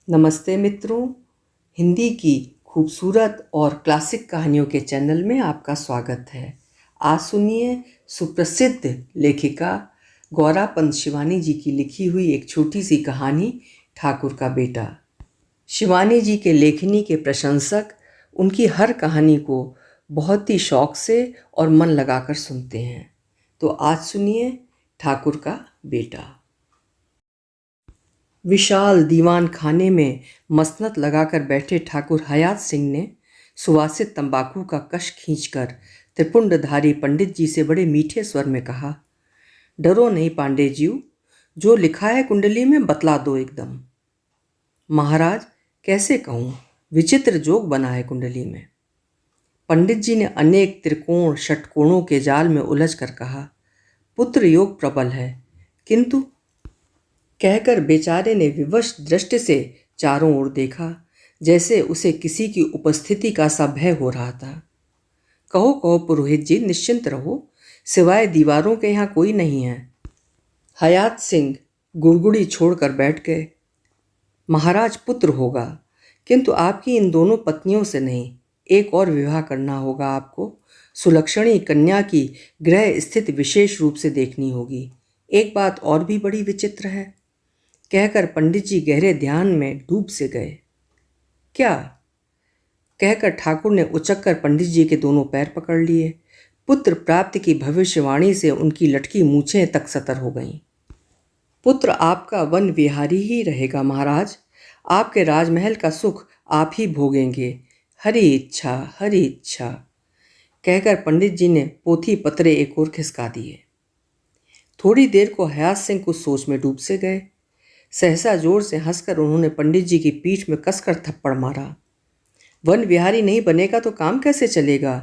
नमस्ते मित्रों, हिंदी की खूबसूरत और क्लासिक कहानियों के चैनल में आपका स्वागत है। आज सुनिए सुप्रसिद्ध लेखिका गौरापंत शिवानी जी की लिखी हुई एक छोटी सी कहानी, ठाकुर का बेटा। शिवानी जी के लेखनी के प्रशंसक उनकी हर कहानी को बहुत ही शौक से और मन लगाकर सुनते हैं। तो आज सुनिए ठाकुर का बेटा। विशाल दीवान खाने में मसनद लगाकर बैठे ठाकुर हयात सिंह ने सुवासित तंबाकू का कश खींचकर त्रिपुंडधारी पंडित जी से बड़े मीठे स्वर में कहा, डरो नहीं पांडे जी, जो लिखा है कुंडली में बतला दो एकदम। महाराज, कैसे कहूँ, विचित्र जोग बना है कुंडली में। पंडित जी ने अनेक त्रिकोण षटकोणों के जाल में उलझ कर कहा, पुत्र योग प्रबल है, किंतु कहकर बेचारे ने विवश दृष्टि से चारों ओर देखा, जैसे उसे किसी की उपस्थिति का सा भय हो रहा था। कहो कहो पुरोहित जी, निश्चिंत रहो, सिवाय दीवारों के यहाँ कोई नहीं है। हयात सिंह गुड़गुड़ी छोड़कर बैठ गए। महाराज, पुत्र होगा, किंतु आपकी इन दोनों पत्नियों से नहीं, एक और विवाह करना होगा आपको। सुलक्षणी कन्या की गृह स्थिति विशेष रूप से देखनी होगी। एक बात और भी बड़ी विचित्र है, कहकर पंडित जी गहरे ध्यान में डूब से गए। क्या? कहकर ठाकुर ने उचककर पंडित जी के दोनों पैर पकड़ लिए। पुत्र प्राप्ति की भविष्यवाणी से उनकी लटकी मूछें तक सतर हो गईं। पुत्र आपका वन विहारी ही रहेगा महाराज, आपके राजमहल का सुख आप ही भोगेंगे। हरी इच्छा, हरी इच्छा, कहकर पंडित जी ने पोथी पत्रे एक और खिसका दिए। थोड़ी देर को हयात सिंह कुछ सोच में डूब से गए। सहसा जोर से हंसकर उन्होंने पंडित जी की पीठ में कसकर थप्पड़ मारा। वन विहारी नहीं बनेगा तो काम कैसे चलेगा?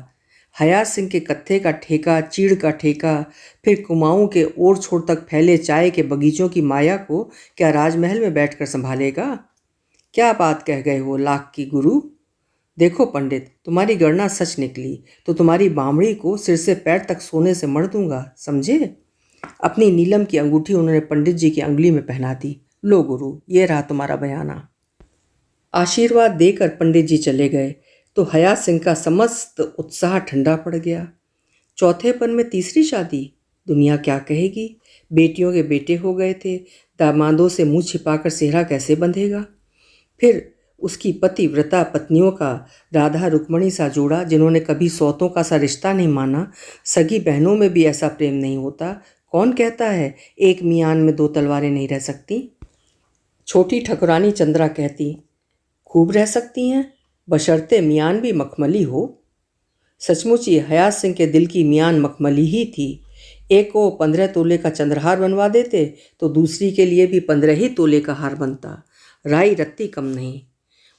हयात सिंह के कत्थे का ठेका, चीड़ का ठेका, फिर कुमाऊं के ओर छोर तक फैले चाय के बगीचों की माया को क्या राजमहल में बैठकर संभालेगा? क्या बात कह गए हो लाख की गुरु। देखो पंडित, तुम्हारी गणना सच निकली तो तुम्हारी बामड़ी को सिर से पैर तक सोने से मढ़ दूंगा, समझे? अपनी नीलम की अंगूठी उन्होंने पंडित जी की अंगुली में पहना दी। लो गुरु, ये रहा तुम्हारा बयाना। आशीर्वाद देकर पंडित जी चले गए तो हयात सिंह का समस्त उत्साह ठंडा पड़ गया। चौथेपन में तीसरी शादी, दुनिया क्या कहेगी? बेटियों के बेटे हो गए थे, दामादों से मुंह छिपाकर सेहरा कैसे बंधेगा? फिर उसकी पतिव्रता पत्नियों का राधा रुक्मणी सा जोड़ा, जिन्होंने कभी सौतों का सा रिश्ता नहीं माना। सगी बहनों में भी ऐसा प्रेम नहीं होता। कौन कहता है एक मियान में दो तलवारें नहीं रह सकती? छोटी ठकुरानी चंद्रा कहती, खूब रह सकती हैं, बशर्ते मियान भी मखमली हो। सचमुच ये हयात सिंह के दिल की मियान मखमली ही थी। एक को 15 तोले का चंद्रहार बनवा देते तो दूसरी के लिए भी 15 ही तोले का हार बनता। राई रत्ती कम नहीं।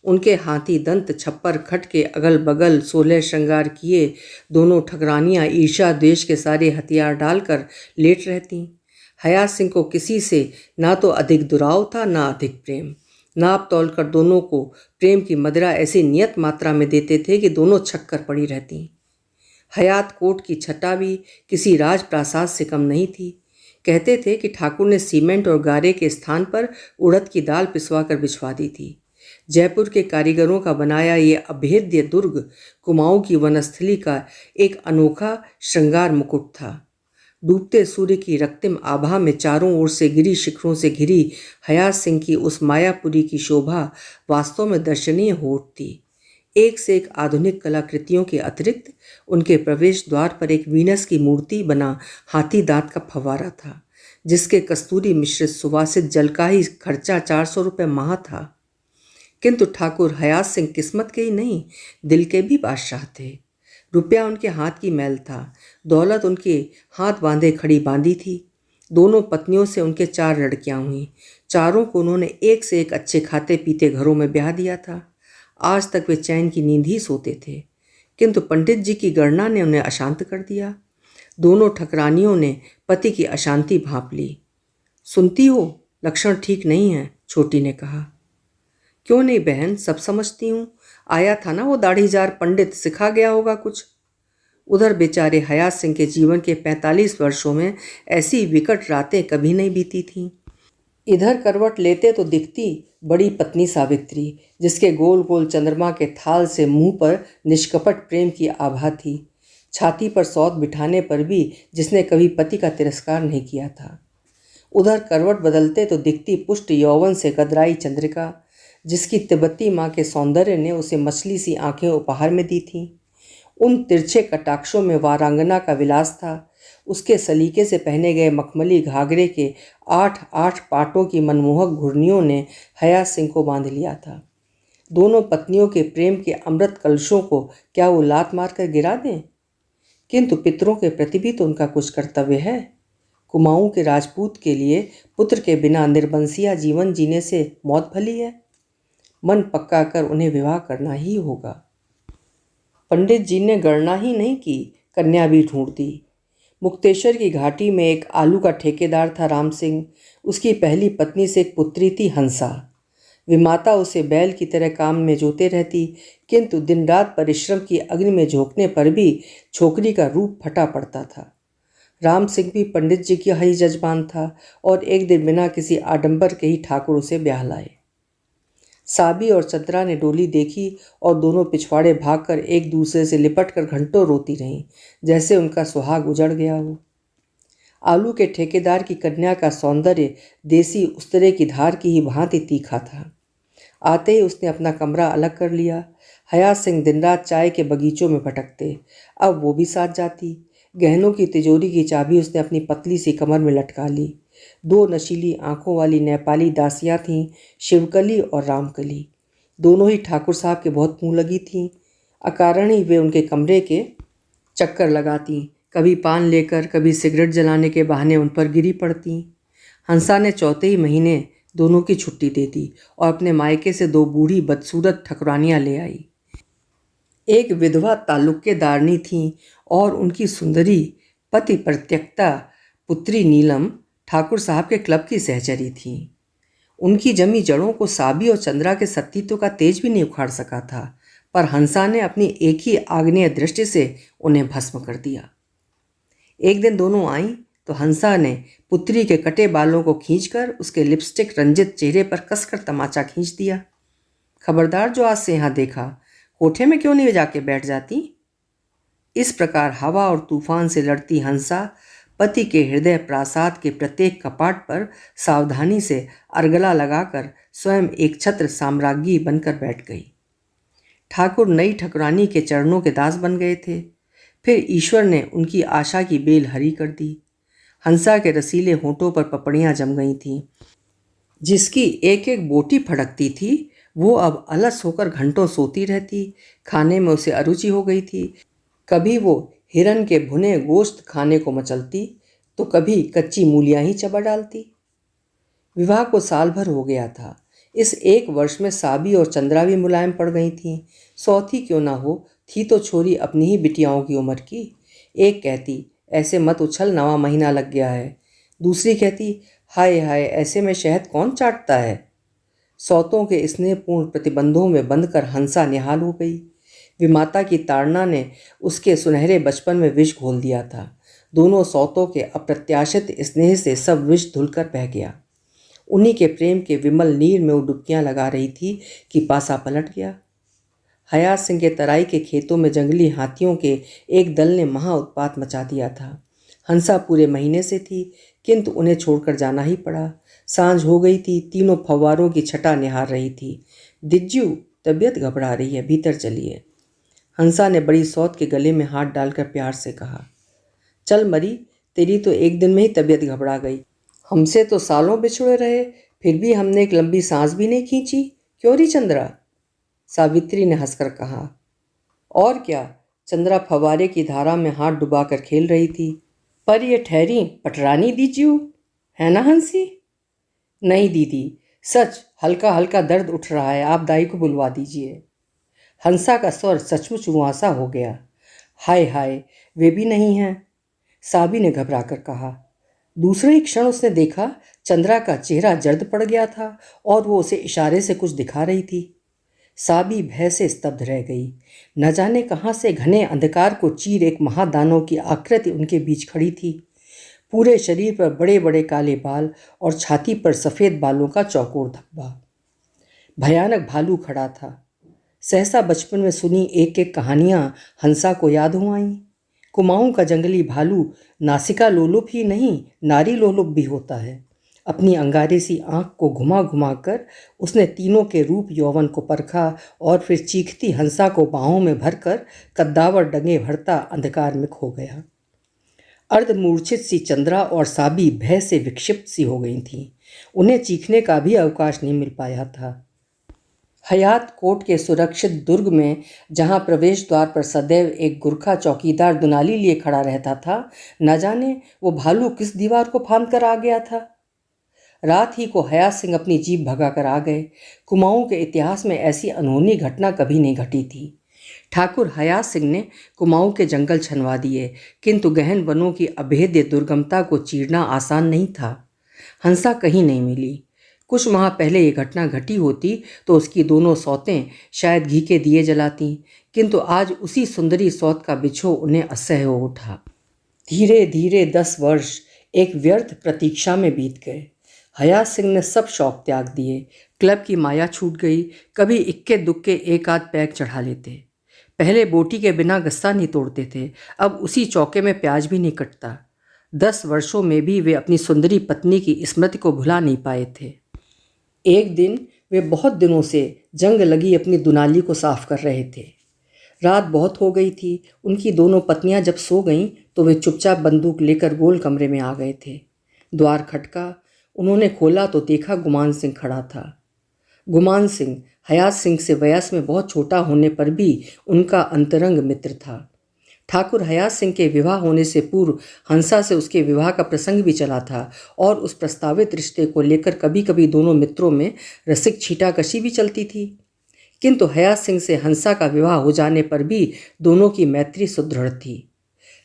उनके हाथी दंत छप्पर खट के अगल बगल 16 श्रृंगार किए दोनों ठकरानियाँ ईर्ष्या द्वेष के सारे हथियार डालकर लेट रहती। हयात सिंह को किसी से ना तो अधिक दुराव था, ना अधिक प्रेम। नाप तोल कर दोनों को प्रेम की मदिरा ऐसी नियत मात्रा में देते थे कि दोनों छक्कर पड़ी रहती। हयात कोट की छटा भी किसी राजप्रासाद से कम नहीं थी। कहते थे कि ठाकुर ने सीमेंट और गारे के स्थान पर उड़द की दाल पिसवा कर बिछवा दी थी। जयपुर के कारीगरों का बनाया ये अभेद्य दुर्ग कुमाऊं की वनस्थली का एक अनोखा श्रृंगार मुकुट था। डूबते सूर्य की रक्तिम आभा में चारों ओर से गिरी शिखरों से घिरी हयात सिंह की उस मायापुरी की शोभा वास्तव में दर्शनीय हो उठती। एक से एक आधुनिक कलाकृतियों के अतिरिक्त उनके प्रवेश द्वार पर एक वीनस की मूर्ति बना हाथी दांत का फव्वारा था, जिसके कस्तूरी मिश्रित सुवासित जल का ही खर्चा 400 रुपये माह था। किंतु ठाकुर हयात सिंह किस्मत के ही नहीं, दिल के भी बादशाह थे। रुपया उनके हाथ की मैल था, दौलत उनके हाथ बांधे खड़ी बांधी थी। दोनों पत्नियों से उनके 4 लड़कियां हुईं। चारों को उन्होंने एक से एक अच्छे खाते पीते घरों में ब्याह दिया था। आज तक वे चैन की नींद ही सोते थे, किंतु पंडित जी की गणना ने उन्हें अशांत कर दिया। दोनों ठकरानियों ने पति की अशांति भांप ली। सुनती हो, लक्षण ठीक नहीं है, छोटी ने कहा। क्यों नहीं बहन, सब समझती हूँ। आया था ना वो दाढ़ीजार पंडित, सिखा गया होगा कुछ। उधर बेचारे हयात सिंह के जीवन के 45 वर्षों में ऐसी विकट रातें कभी नहीं बीती थीं। इधर करवट लेते तो दिखती बड़ी पत्नी सावित्री, जिसके गोल गोल चंद्रमा के थाल से मुंह पर निष्कपट प्रेम की आभा थी। छाती पर सौत बिठाने पर भी जिसने कभी पति का तिरस्कार नहीं किया था। उधर करवट बदलते तो दिखती पुष्ट यौवन से गदराई चंद्रिका, जिसकी तिब्बती माँ के सौंदर्य ने उसे मछली सी आंखें उपहार में दी थीं। उन तिरछे कटाक्षों में वारांगना का विलास था। उसके सलीके से पहने गए मखमली घाघरे के 8-8 पाटों की मनमोहक घुर्नियों ने हयात सिंह को बांध लिया था। दोनों पत्नियों के प्रेम के अमृत कलशों को क्या वो लात मार कर गिरा दें? किंतु पितरों के प्रति भी तो उनका कुछ कर्तव्य है। कुमाऊं के राजपूत के लिए पुत्र के बिना निर्बंसिया जीवन जीने से मौत भली है। मन पक्का कर उन्हें विवाह करना ही होगा। पंडित जी ने गणना ही नहीं की, कन्या भी ढूंढ दी। मुक्तेश्वर की घाटी में एक आलू का ठेकेदार था राम सिंह। उसकी पहली पत्नी से एक पुत्री थी हंसा। विमाता उसे बैल की तरह काम में जोते रहती, किंतु दिन रात परिश्रम की अग्नि में झोंकने पर भी छोकरी का रूप फटा पड़ता था। राम सिंह भी पंडित जी का ही जजमान था और एक दिन बिना किसी आडंबर के ही ठाकुर उसे ब्याह लाए। साबी और चंद्रा ने डोली देखी और दोनों पिछवाड़े भागकर एक दूसरे से लिपट कर घंटों रोती रहीं, जैसे उनका सुहाग उजड़ गया हो। आलू के ठेकेदार की कन्या का सौंदर्य देसी उस्तरे की धार की ही भांति तीखा था। आते ही उसने अपना कमरा अलग कर लिया। हयात सिंह दिन रात चाय के बगीचों में भटकते, अब वो भी साथ जाती। गहनों की तिजोरी की चाबी उसने अपनी पतली सी कमर में लटका ली। 2 नशीली आंखों वाली नेपाली दासियां थीं, शिवकली और रामकली। दोनों ही ठाकुर साहब के बहुत मुँह लगी थीं। अकारण ही वे उनके कमरे के चक्कर लगाती, कभी पान लेकर कभी सिगरेट जलाने के बहाने उन पर गिरी पड़ती। हंसा ने चौथे ही महीने दोनों की छुट्टी दे दी और अपने मायके से 2 बूढ़ी बदसूरत ठकुरानियाँ ले आई। एक विधवा ताल्लुकेदारनी थीं और उनकी सुंदरी पति परित्यक्ता पुत्री नीलम ठाकुर साहब के क्लब की सहचरी थी। उनकी जमी जड़ों को साबी और चंद्रा के सतीत्व का तेज भी नहीं उखाड़ सका था, पर हंसा ने अपनी एक ही आग्नेय दृष्टि से उन्हें भस्म कर दिया। एक दिन दोनों आईं तो हंसा ने पुत्री के कटे बालों को खींचकर उसके लिपस्टिक रंजित चेहरे पर कसकर तमाचा खींच दिया। खबरदार, जो आज से यहाँ देखा, कोठे में क्यों नहीं जाके बैठ जाती? इस प्रकार हवा और तूफान से लड़ती हंसा पति के हृदय प्रासाद के प्रत्येक कपाट पर सावधानी से अर्गला लगाकर स्वयं एक छत्र साम्राज्ञी बनकर बैठ गई। ठाकुर नई ठकुरानी के चरणों के दास बन गए थे। फिर ईश्वर ने उनकी आशा की बेल हरी कर दी। हंसा के रसीले होंठों पर पपड़ियां जम गई थीं। जिसकी एक एक बोटी फड़कती थी, वो अब अलस होकर घंटों सोती रहती। खाने में उसे अरुचि हो गई थी। कभी वो हिरन के भुने गोश्त खाने को मचलती तो कभी कच्ची मूलियां ही चबा डालती। विवाह को साल भर हो गया था। इस एक वर्ष में साबी और चंद्रा भी मुलायम पड़ गई थीं। सौथी क्यों ना हो, थी तो छोरी अपनी ही बिटियाओं की उम्र की। एक कहती, ऐसे मत उछल, 9वां महीना लग गया है। दूसरी कहती, हाय हाय, ऐसे में शहद कौन चाटता है। सौतों के स्नेहपूर्ण प्रतिबंधों में बंधकर हंसा निहाल हो गई। विमाता की ताड़ना ने उसके सुनहरे बचपन में विष घोल दिया था। दोनों सौतों के अप्रत्याशित स्नेह से सब विष धुलकर बह गया। उन्हीं के प्रेम के विमल नीर में वो डुबकियां लगा रही थी कि पासा पलट गया। हयात सिंह के तराई के खेतों में जंगली हाथियों के एक दल ने महा उत्पात मचा दिया था। हंसा पूरे महीने से थी, किंतु उन्हें छोड़कर जाना ही पड़ा। सांझ हो गई थी, तीनों फव्वारों की छटा निहार रही थी। दिज्जू, तबीयत घबरा रही है, भीतर चलिए। हंसा ने बड़ी सौत के गले में हाथ डालकर प्यार से कहा। चल मरी, तेरी तो एक दिन में ही तबीयत घबरा गई। हमसे तो सालों बिछुड़े रहे, फिर भी हमने एक लंबी सांस भी नहीं खींची। क्यों री चंद्रा? सावित्री ने हंसकर कहा। और क्या, चंद्रा फवारे की धारा में हाथ डुबाकर खेल रही थी। पर ये ठहरी पटरानी दीजिए, है ना हंसी? नहीं दीदी, सच हल्का हल्का दर्द उठ रहा है, आप दाई को बुलवा दीजिए। हंसा का स्वर सचमुच रुआंसा हो गया। हाय हाय, वे भी नहीं हैं, साबी ने घबरा कर कहा। दूसरे ही क्षण उसने देखा चंद्रा का चेहरा जर्द पड़ गया था और वो उसे इशारे से कुछ दिखा रही थी। साबी भय से स्तब्ध रह गई। न जाने कहाँ से घने अंधकार को चीर एक महादानव की आकृति उनके बीच खड़ी थी। पूरे शरीर पर बड़े बड़े काले बाल और छाती पर सफ़ेद बालों का चौकोर धब्बा। भयानक भालू खड़ा था। सहसा बचपन में सुनी एक एक कहानियां हंसा को याद हो आईं। कुमाऊं का जंगली भालू नासिका लोलुप ही नहीं, नारी लोलुप भी होता है। अपनी अंगारे सी आंख को घुमा घुमा कर उसने तीनों के रूप यौवन को परखा और फिर चीखती हंसा को बाहों में भरकर कद्दावर डंगे भरता अंधकार में खो गया। अर्धमूर्छित सी चंद्रा और साबी भय से विक्षिप्त सी हो गई थीं। उन्हें चीखने का भी अवकाश नहीं मिल पाया था। हयात कोट के सुरक्षित दुर्ग में, जहां प्रवेश द्वार पर सदैव एक गुरखा चौकीदार दुनाली लिए खड़ा रहता था, न जाने वो भालू किस दीवार को फांद कर आ गया था। रात ही को हयात सिंह अपनी जीप भगा कर आ गए। कुमाऊं के इतिहास में ऐसी अनहोनी घटना कभी नहीं घटी थी। ठाकुर हयात सिंह ने कुमाऊं के जंगल छनवा दिए, किंतु गहन वनों की अभेद्य दुर्गमता को चीरना आसान नहीं था। हंसा कहीं नहीं मिली। कुछ माह पहले ये घटना घटी होती तो उसकी दोनों सौतें शायद घी के दिए जलाती, किंतु आज उसी सुंदरी सौत का बिछो उन्हें असह्य हो उठा। धीरे धीरे 10 वर्ष एक व्यर्थ प्रतीक्षा में बीत गए। हयात सिंह ने सब शौक त्याग दिए। क्लब की माया छूट गई। कभी इक्के दुक्के एक आध पैग चढ़ा लेते। पहले बोटी के बिना गस्सा नहीं तोड़ते थे, अब उसी चौके में प्याज भी नहीं कटता। 10 वर्षों में भी वे अपनी सुंदरी पत्नी की स्मृति को भुला नहीं पाए थे। एक दिन वे बहुत दिनों से जंग लगी अपनी दुनाली को साफ कर रहे थे। रात बहुत हो गई थी। उनकी दोनों पत्नियां जब सो गईं तो वे चुपचाप बंदूक लेकर गोल कमरे में आ गए थे। द्वार खटका। उन्होंने खोला तो देखा गुमान सिंह खड़ा था। गुमान सिंह हयात सिंह से वयस में बहुत छोटा होने पर भी उनका अंतरंग मित्र था। ठाकुर हयात सिंह के विवाह होने से पूर्व हंसा से उसके विवाह का प्रसंग भी चला था और उस प्रस्तावित रिश्ते को लेकर कभी कभी दोनों मित्रों में रसिक छींटाकशी भी चलती थी। किंतु हयात सिंह से हंसा का विवाह हो जाने पर भी दोनों की मैत्री सुदृढ़ थी।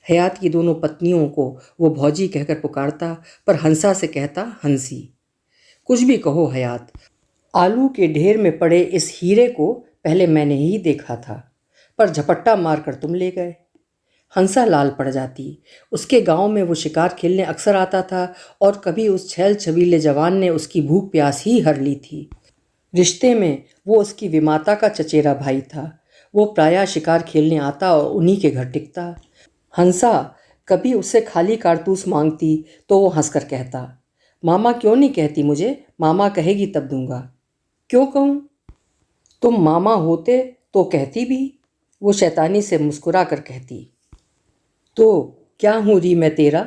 हयात की दोनों पत्नियों को वो भौजी कहकर पुकारता, पर हंसा से कहता हंसी। कुछ भी कहो हयात, आलू के ढेर में पड़े इस हीरे को पहले मैंने ही देखा था, पर झपट्टा मारकर तुम ले गए। हंसा लाल पड़ जाती। उसके गांव में वो शिकार खेलने अक्सर आता था और कभी उस छैल छबीले जवान ने उसकी भूख प्यास ही हर ली थी। रिश्ते में वो उसकी विमाता का चचेरा भाई था। वो प्रायः शिकार खेलने आता और उन्हीं के घर टिकता। हंसा कभी उससे खाली कारतूस मांगती तो वो हंसकर कहता, मामा क्यों नहीं कहती मुझे, मामा कहेगी तब दूंगा। क्यों कहूँ, तुम मामा होते तो कहती भी। वो शैतानी से मुस्कुरा कर कहती। तो क्या हूँ री मैं तेरा,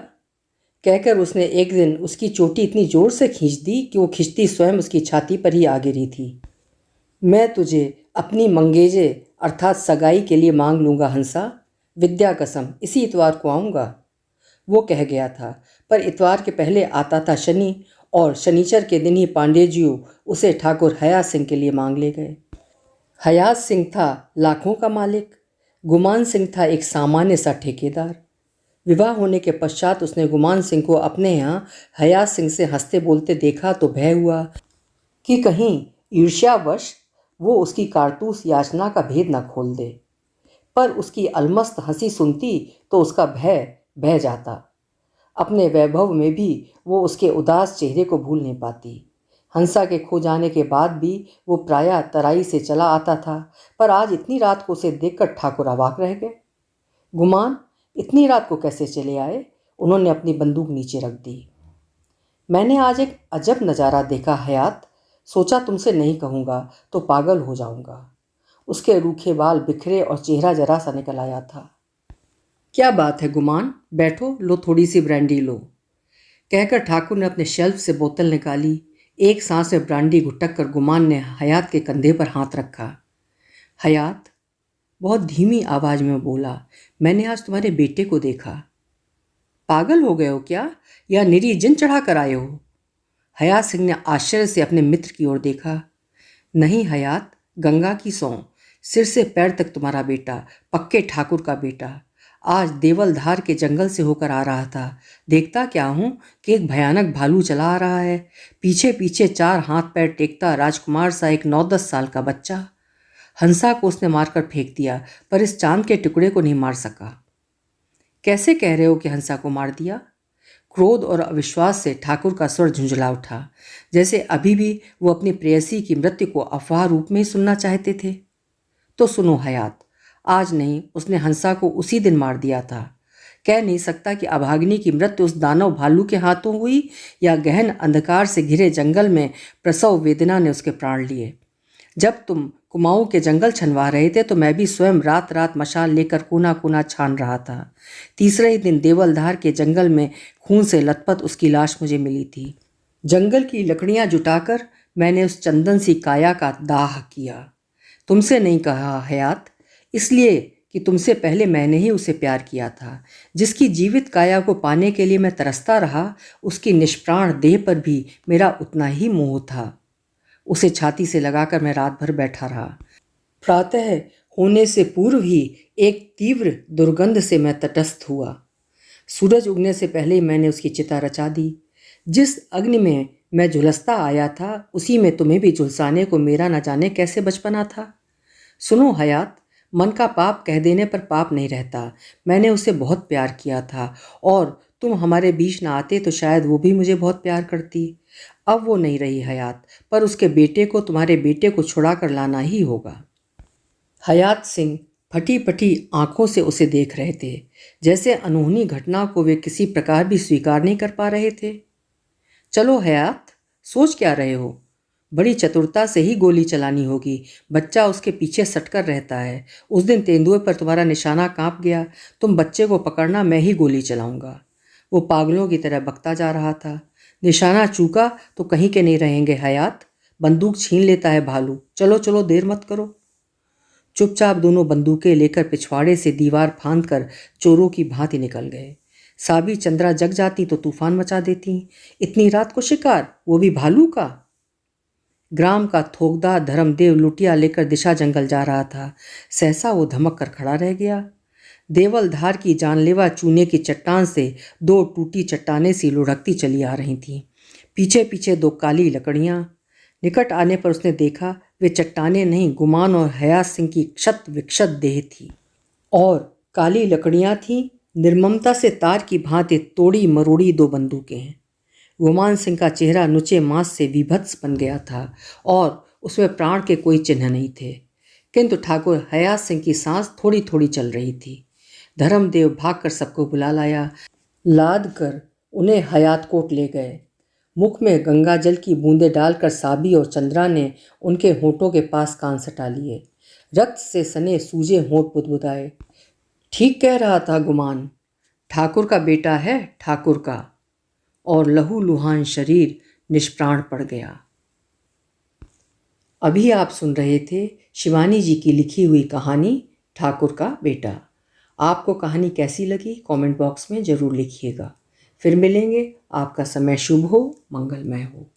कहकर उसने एक दिन उसकी चोटी इतनी जोर से खींच दी कि वो खिंचती स्वयं उसकी छाती पर ही आ गिरी थी। मैं तुझे अपनी मंगेजे अर्थात सगाई के लिए मांग लूँगा हंसा, विद्या कसम इसी इतवार को आऊँगा। वो कह गया था, पर इतवार के पहले आता था शनि और शनिचर के दिन ही पांडेजियों उसे ठाकुर हयात सिंह के लिए मांग ले गए। हयात सिंह था लाखों का मालिक, गुमान सिंह था एक सामान्य सा ठेकेदार। विवाह होने के पश्चात उसने गुमान सिंह को अपने यहाँ हयात सिंह से हंसते बोलते देखा तो भय हुआ कि कहीं ईर्ष्यावश वो उसकी कारतूस याचना का भेद न खोल दे। पर उसकी अलमस्त हंसी सुनती तो उसका भय बह जाता। अपने वैभव में भी वो उसके उदास चेहरे को भूल नहीं पाती। हंसा के खो जाने के बाद भी वो प्रायः तराई से चला आता था, पर आज इतनी रात को उसे देखकर ठाकुर अवाक रह गए। गुमान इतनी रात को कैसे चले आए? उन्होंने अपनी बंदूक नीचे रख दी। मैंने आज एक अजब नज़ारा देखा हयात, सोचा तुमसे नहीं कहूँगा तो पागल हो जाऊँगा। उसके रूखे बाल बिखरे और चेहरा जरा सा निकल आया था। क्या बात है गुमान, बैठो, लो थोड़ी सी ब्रांडी लो, कहकर ठाकुर ने अपने शेल्फ से बोतल निकाली। एक सांस में ब्रांडी घुटक कर गुमान ने हयात के कंधे पर हाथ रखा। हयात बहुत धीमी आवाज में बोला, मैंने आज तुम्हारे बेटे को देखा। पागल हो गए हो क्या, या निरी जिन चढ़ा कर आए हो? हयात सिंह ने आश्चर्य से अपने मित्र की ओर देखा। नहीं हयात, गंगा की सौं, सिर से पैर तक तुम्हारा बेटा, पक्के ठाकुर का बेटा। आज देवलधार के जंगल से होकर आ रहा था। देखता क्या हूँ कि एक भयानक भालू चला आ रहा है। पीछे पीछे 4 हाथ पैर टेकता राजकुमार सा एक 9-10 साल का बच्चा। हंसा को उसने मारकर फेंक दिया, पर इस चांद के टुकड़े को नहीं मार सका। कैसे कह रहे हो कि हंसा को मार दिया? क्रोध और अविश्वास से ठाकुर का स्वर झुंझला उठा, जैसे अभी भी वो अपनी प्रेयसी की मृत्यु को अफवाह रूप में ही सुनना चाहते थे। तो सुनो हयात, आज नहीं, उसने हंसा को उसी दिन मार दिया था। कह नहीं सकता कि अभागिनी की मृत्यु उस दानव भालू के हाथों हुई या गहन अंधकार से घिरे जंगल में प्रसव वेदना ने उसके प्राण लिए। जब तुम कुमाऊं के जंगल छनवा रहे थे तो मैं भी स्वयं रात रात मशाल लेकर कोना कोना छान रहा था। तीसरे ही दिन देवलधार के जंगल में खून से लथपथ उसकी लाश मुझे मिली थी। जंगल की लकड़ियां जुटाकर मैंने उस चंदन सी काया का दाह किया। तुमसे नहीं कहा हयात, इसलिए कि तुमसे पहले मैंने ही उसे प्यार किया था। जिसकी जीवित काया को पाने के लिए मैं तरसता रहा, उसकी निष्प्राण देह पर भी मेरा उतना ही मोह था। उसे छाती से लगाकर मैं रात भर बैठा रहा। प्रातः होने से पूर्व ही एक तीव्र दुर्गंध से मैं तटस्थ हुआ। सूरज उगने से पहले ही मैंने उसकी चिता रचा दी। जिस अग्नि में मैं झुलसता आया था, उसी में तुम्हें भी झुलसाने को मेरा न जाने कैसे बचपना था। सुनो हयात, मन का पाप कह देने पर पाप नहीं रहता। मैंने उसे बहुत प्यार किया था और तुम हमारे बीच न आते तो शायद वो भी मुझे बहुत प्यार करती। अब वो नहीं रही हयात, पर उसके बेटे को, तुम्हारे बेटे को छुड़ा कर लाना ही होगा। हयात सिंह फटी फटी आंखों से उसे देख रहे थे, जैसे अनहोनी घटना को वे किसी प्रकार भी स्वीकार नहीं कर पा रहे थे। चलो हयात, सोच क्या रहे हो? बड़ी चतुरता से ही गोली चलानी होगी। बच्चा उसके पीछे सटकर रहता है। उस दिन तेंदुए पर तुम्हारा निशाना कांप गया। तुम बच्चे को पकड़ना, मैं ही गोली चलाऊंगा। वो पागलों की तरह बकता जा रहा था। निशाना चूका तो कहीं के नहीं रहेंगे हयात। बंदूक छीन लेता है भालू। चलो चलो, देर मत करो। चुपचाप दोनों बंदूकें लेकर पिछवाड़े से दीवार फांद कर चोरों की भांति निकल गए। साबी चंद्रा जग जाती तो तूफान मचा देती। इतनी रात को शिकार, वो भी भालू का। ग्राम का थोकदार धर्मदेव लुटिया लेकर दिशा जंगल जा रहा था। सहसा वो धमक कर खड़ा रह गया। देवलधार की जानलेवा चूने की चट्टान से दो टूटी चट्टानें सी लुढ़कती चली आ रही थीं। पीछे पीछे दो काली लकड़ियां। निकट आने पर उसने देखा वे चट्टानें नहीं, गुमान और हयात सिंह की क्षत विक्षत देह थी। और काली लकड़ियां थीं, निर्ममता से तार की भांति तोड़ी मरोड़ी दो बंदूकें हैं। गुमान सिंह का चेहरा नुचे मांस से विभत्स बन गया था और उसमें प्राण के कोई चिन्ह नहीं थे। किंतु ठाकुर हयात सिंह की सांस थोड़ी थोड़ी चल रही थी। धर्मदेव भागकर सबको बुला लाया। लाद कर उन्हें हयात कोट ले गए। मुख में गंगा जल की बूंदें डालकर साबी और चंद्रा ने उनके होठों के पास कान सटा लिए। रक्त से सने सूजे होंठ बुदबुदाए। ठीक कह रहा था गुमान, ठाकुर का बेटा है, ठाकुर का। और लहू लुहान शरीर निष्प्राण पड़ गया। अभी आप सुन रहे थे शिवानी जी की लिखी हुई कहानी ठाकुर का बेटा। आपको कहानी कैसी लगी कमेंट बॉक्स में ज़रूर लिखिएगा। फिर मिलेंगे। आपका समय शुभ हो, मंगलमय हो।